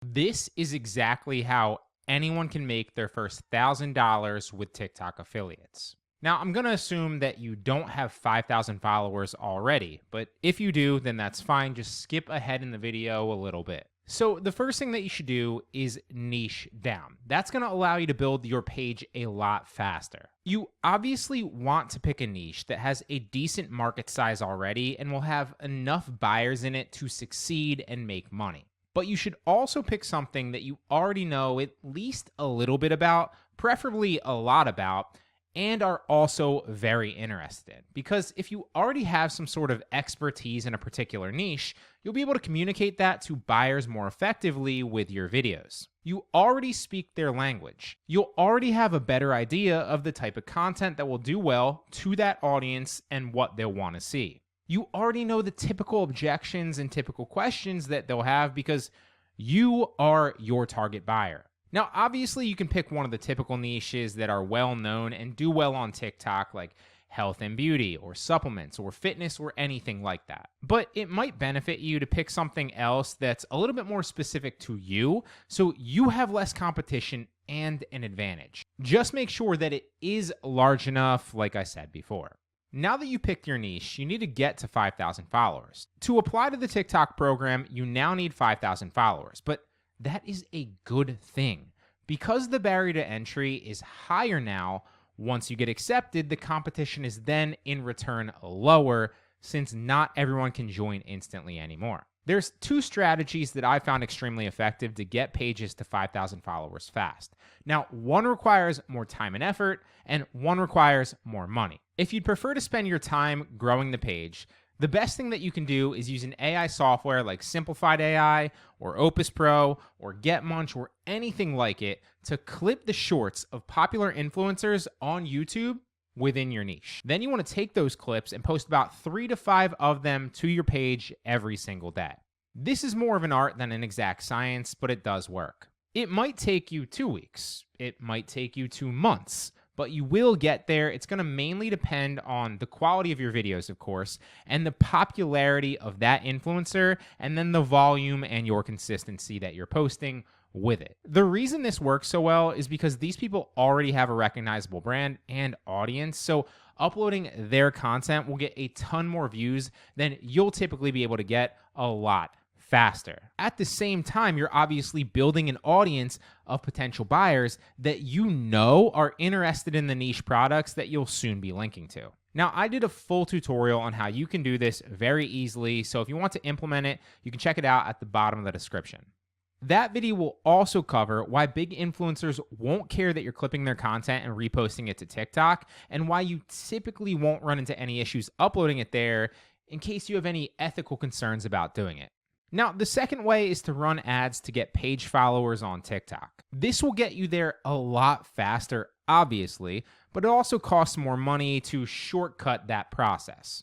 This is exactly how anyone can make their first $1,000 with TikTok affiliates. Now, I'm going to assume that you don't have 5,000 followers already, but if you do, then that's fine. Just skip ahead in the video a little bit. So, the first thing that you should do is niche down. That's going to allow you to build your page a lot faster. You obviously want to pick a niche that has a decent market size already and will have enough buyers in it to succeed and make money. But you should also pick something that you already know at least a little bit about, preferably a lot about, and are also very interested in. Because if you already have some sort of expertise in a particular niche, you'll be able to communicate that to buyers more effectively with your videos. You already speak their language. You'll already have a better idea of the type of content that will do well to that audience and what they'll want to see. You already know the typical objections and typical questions that they'll have because you are your target buyer. Now, obviously, you can pick one of the typical niches that are well known and do well on TikTok, like health and beauty, or supplements, or fitness, or anything like that. But it might benefit you to pick something else that's a little bit more specific to you, so you have less competition and an advantage. Just make sure that it is large enough, like I said before. Now that you picked your niche, you need to get to 5,000 followers. To apply to the TikTok program, you now need 5,000 followers, but that is a good thing. Because the barrier to entry is higher now, once you get accepted, the competition is then in return lower, since not everyone can join instantly anymore. There's two strategies that I found extremely effective to get pages to 5,000 followers fast. Now, one requires more time and effort, and one requires more money. If you'd prefer to spend your time growing the page, the best thing that you can do is use an AI software like Simplified AI or Opus Pro or GetMunch or anything like it to clip the shorts of popular influencers on YouTube within your niche. Then you want to take those clips and post about 3 to 5 of them to your page every single day. This is more of an art than an exact science, but it does work. It might take you 2 weeks. It might take you 2 months. But you will get there. It's going to mainly depend on the quality of your videos, of course, and the popularity of that influencer, and then the volume and your consistency that you're posting with it. The reason this works so well is because these people already have a recognizable brand and audience, so uploading their content will get a ton more views than you'll typically be able to get a lot faster. At the same time, you're obviously building an audience of potential buyers that you know are interested in the niche products that you'll soon be linking to. Now, I did a full tutorial on how you can do this very easily, so if you want to implement it, you can check it out at the bottom of the description. That video will also cover why big influencers won't care that you're clipping their content and reposting it to TikTok, and why you typically won't run into any issues uploading it there in case you have any ethical concerns about doing it. Now, the second way is to run ads to get page followers on TikTok. This will get you there a lot faster, obviously, but it also costs more money to shortcut that process.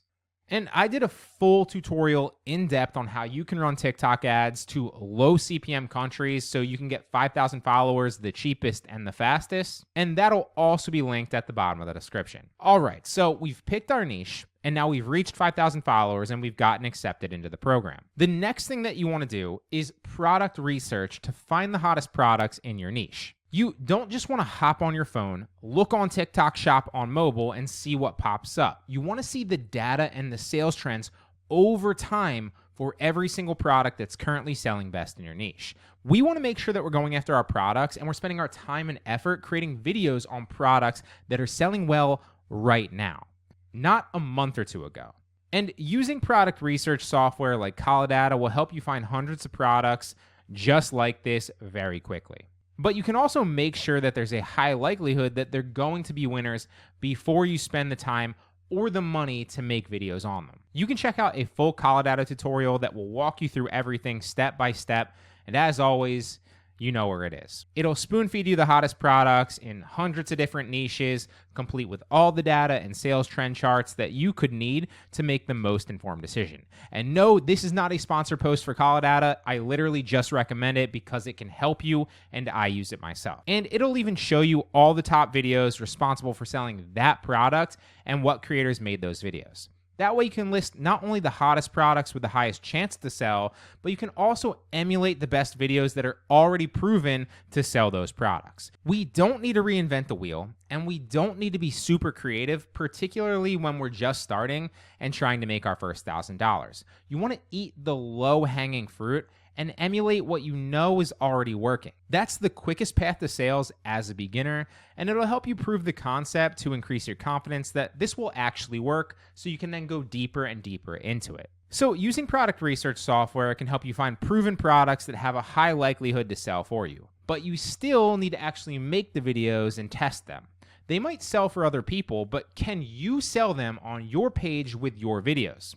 And I did a full tutorial in depth on how you can run TikTok ads to low CPM countries so you can get 5,000 followers the cheapest and the fastest. And that'll also be linked at the bottom of the description. All right, so we've picked our niche and now we've reached 5,000 followers and we've gotten accepted into the program. The next thing that you want to do is product research to find the hottest products in your niche. You don't just want to hop on your phone, look on TikTok Shop on mobile, and see what pops up. You want to see the data and the sales trends over time for every single product that's currently selling best in your niche. We want to make sure that we're going after our products and we're spending our time and effort creating videos on products that are selling well right now, not a month or two ago. And using product research software like Data will help you find hundreds of products just like this very quickly. But you can also make sure that there's a high likelihood that they're going to be winners before you spend the time or the money to make videos on them. You can check out a full Data tutorial that will walk you through everything step by step. And as always, you know where it is. It'll spoon feed you the hottest products in hundreds of different niches, complete with all the data and sales trend charts that you could need to make the most informed decision. And no, this is not a sponsor post for Data. I literally just recommend it because it can help you and I use it myself. And it'll even show you all the top videos responsible for selling that product and what creators made those videos. That way you can list not only the hottest products with the highest chance to sell, but you can also emulate the best videos that are already proven to sell those products. We don't need to reinvent the wheel, and we don't need to be super creative, particularly when we're just starting and trying to make our first $1,000. You want to eat the low-hanging fruit and emulate what you know is already working. That's the quickest path to sales as a beginner, and it'll help you prove the concept to increase your confidence that this will actually work, so you can then go deeper and deeper into it. So using product research software can help you find proven products that have a high likelihood to sell for you, but you still need to actually make the videos and test them. They might sell for other people, but can you sell them on your page with your videos?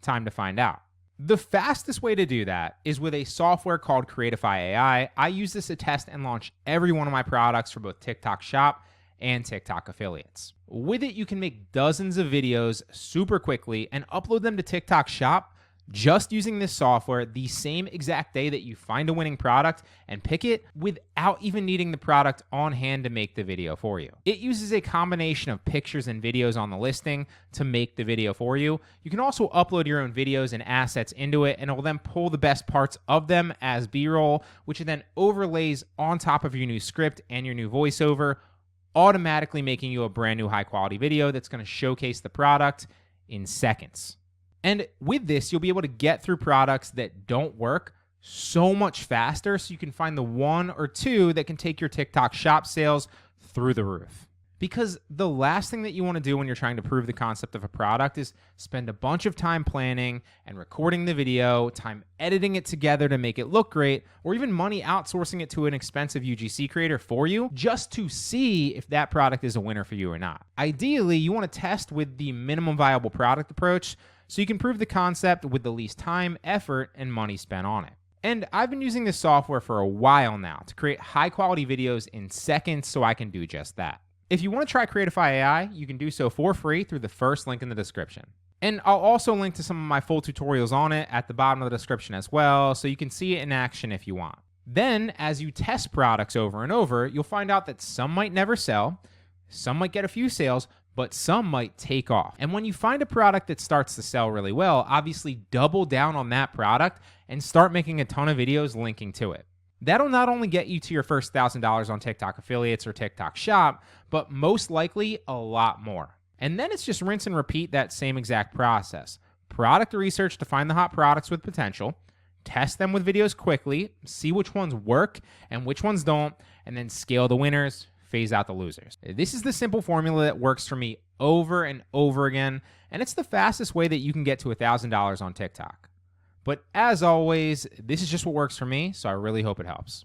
Time to find out. The fastest way to do that is with a software called Creatify AI. I use this to test and launch every one of my products for both TikTok Shop and TikTok Affiliates. With it, you can make dozens of videos super quickly and upload them to TikTok Shop just using this software the same exact day that you find a winning product and pick it without even needing the product on hand to make the video for you. It uses a combination of pictures and videos on the listing to make the video for you. You can also upload your own videos and assets into it, and it will then pull the best parts of them as B-roll, which it then overlays on top of your new script and your new voiceover, automatically making you a brand new high quality video that's going to showcase the product in seconds. And with this, you'll be able to get through products that don't work so much faster, so you can find the one or two that can take your TikTok Shop sales through the roof. Because the last thing that you want to do when you're trying to prove the concept of a product is spend a bunch of time planning and recording the video, time editing it together to make it look great, or even money outsourcing it to an expensive UGC creator for you just to see if that product is a winner for you or not. Ideally, you want to test with the minimum viable product approach, so you can prove the concept with the least time, effort, and money spent on it. And I've been using this software for a while now to create high quality videos in seconds, so I can do just that. If you want to try Creatify AI, you can do so for free through the first link in the description. And I'll also link to some of my full tutorials on it at the bottom of the description as well, so you can see it in action if you want. Then, as you test products over and over, you'll find out that some might never sell, some might get a few sales, but some might take off. And when you find a product that starts to sell really well, obviously double down on that product and start making a ton of videos linking to it. That'll not only get you to your first $1,000 on TikTok Affiliates or TikTok Shop, but most likely a lot more. And then it's just rinse and repeat that same exact process. Product research to find the hot products with potential, test them with videos quickly, see which ones work and which ones don't, and then scale the winners, phase out the losers. This is the simple formula that works for me over and over again, and it's the fastest way that you can get to $1,000 on TikTok. But as always, this is just what works for me, so I really hope it helps.